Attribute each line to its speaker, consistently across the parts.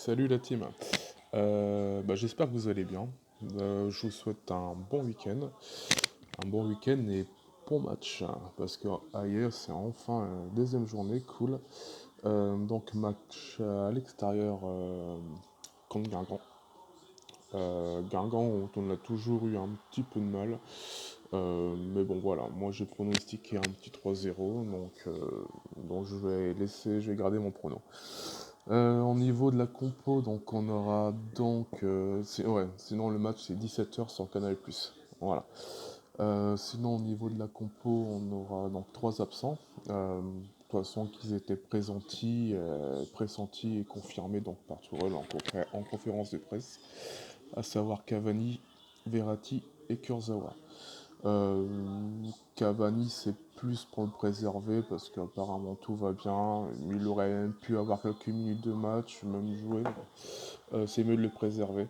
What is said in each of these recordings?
Speaker 1: Salut la team. J'espère que vous allez bien. Je vous souhaite un bon week-end. Un bon week-end et bon match. Parce que hier, c'est enfin deuxième journée, cool. Donc match à l'extérieur contre Guingamp. Guingamp, dont on a toujours eu un petit peu de mal. Mais bon voilà, moi j'ai pronostiqué un petit 3-0, donc je vais garder mon prono. Au niveau de la compo, donc on aura sinon le match c'est 17h sur Canal+. Voilà. Sinon au niveau de la compo, on aura donc trois absents. De toute façon qu'ils étaient pressentis et confirmés donc par Tourelle en conférence de presse, à savoir Cavani, Verratti et Kurzawa. Euh, Cavani, c'est plus pour le préserver parce qu'apparemment tout va bien. Il aurait même pu avoir quelques minutes de match, même jouer. C'est mieux de le préserver.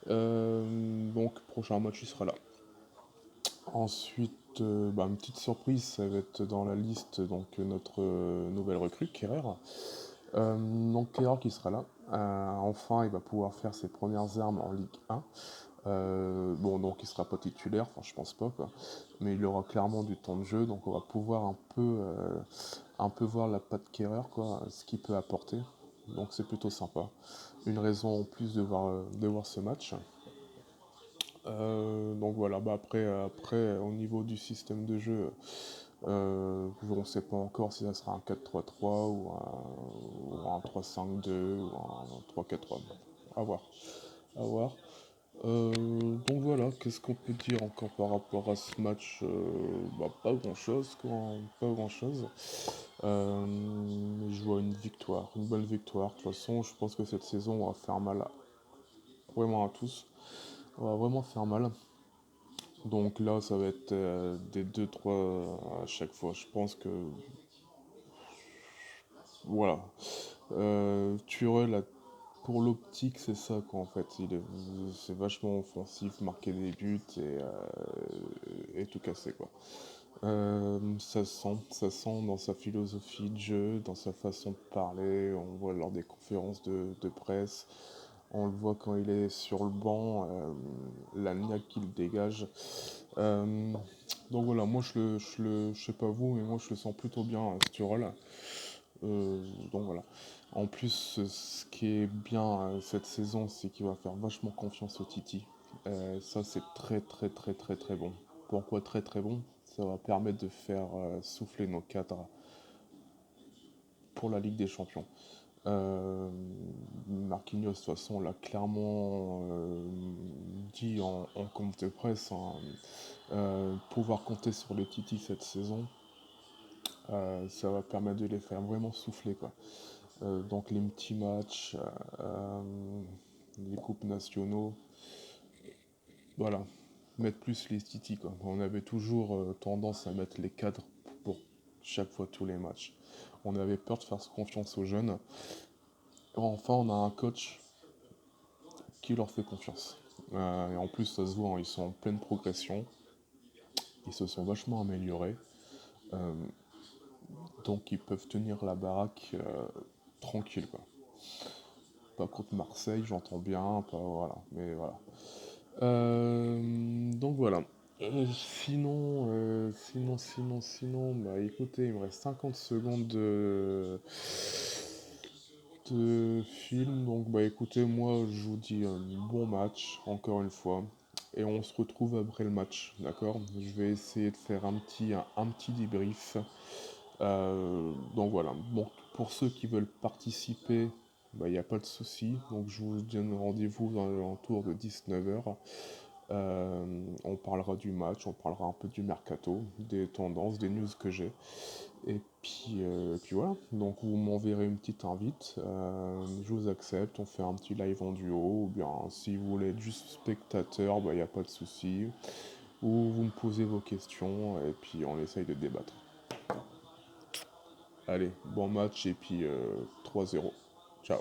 Speaker 1: Donc, prochain match, il sera là. Ensuite, une petite surprise, ça va être dans la liste donc notre nouvelle recrue, Kerrer. Donc Kerrer qui sera là. Enfin, il va pouvoir faire ses premières armes en Ligue 1. Donc il sera pas titulaire, enfin je pense pas quoi, mais il aura clairement du temps de jeu, donc on va pouvoir un peu voir la patte Kerrer quoi, ce qu'il peut apporter. Donc c'est plutôt sympa. Une raison en plus de voir ce match. Donc voilà, après au niveau du système de jeu, on ne sait pas encore si ça sera un 4-3-3 ou un 3-5-2 ou un 3-4-3. À voir. À voir. Donc voilà, qu'est-ce qu'on peut dire encore par rapport à ce match? Pas grand-chose, quoi, pas grand-chose. Je vois une belle victoire. De toute façon, je pense que cette saison va faire mal vraiment à tous. On va vraiment faire mal. Donc là, ça va être des 2-3 à chaque fois. Je pense que voilà. Turel, pour l'optique, c'est ça quoi en fait. C'est vachement offensif, marquer des buts et tout casser quoi. Ça sent dans sa philosophie de jeu, dans sa façon de parler. On voit lors des conférences de presse. On le voit quand il est sur le banc, la niaque qu'il dégage. Euh, voilà, moi je sais pas vous, mais moi je le sens plutôt bien ce rôle. Donc voilà. En plus, ce qui est bien cette saison, c'est qu'il va faire vachement confiance au Titi. Ça, c'est très très très très très bon. Pourquoi très très bon? Ça va permettre de faire souffler nos cadres pour la Ligue des Champions. Marquinhos, de toute façon, l'a clairement dit en compte de presse, hein, pouvoir compter sur les Titi cette saison, ça va permettre de les faire vraiment souffler, quoi. Donc les petits matchs, les coupes nationaux, voilà, mettre plus les Titi, quoi. On avait toujours tendance à mettre les cadres pour chaque fois tous les matchs. On avait peur de faire confiance aux jeunes. Enfin, on a un coach qui leur fait confiance. Et en plus, ça se voit, hein, ils sont en pleine progression. Ils se sont vachement améliorés. Euh, donc, ils peuvent tenir la baraque tranquille, quoi. Pas contre Marseille, j'entends bien, pas voilà, mais voilà. Donc voilà. Sinon, écoutez, il me reste 50 secondes de film. Donc écoutez, moi je vous dis un bon match, encore une fois. Et on se retrouve après le match, d'accord? Je vais essayer de faire un petit débrief. Donc voilà. Bon, pour ceux qui veulent participer, il n'y a pas de souci. Donc je vous donne rendez-vous dans l'entour de 19h. On parlera du match, on parlera un peu du mercato, des tendances, des news que j'ai. Et puis voilà, donc vous m'enverrez une petite invite, je vous accepte, on fait un petit live en duo, ou bien si vous voulez être juste spectateur, il n'y a pas de souci. Ou vous me posez vos questions, et puis on essaye de débattre. Allez, bon match, et puis 3-0. Ciao.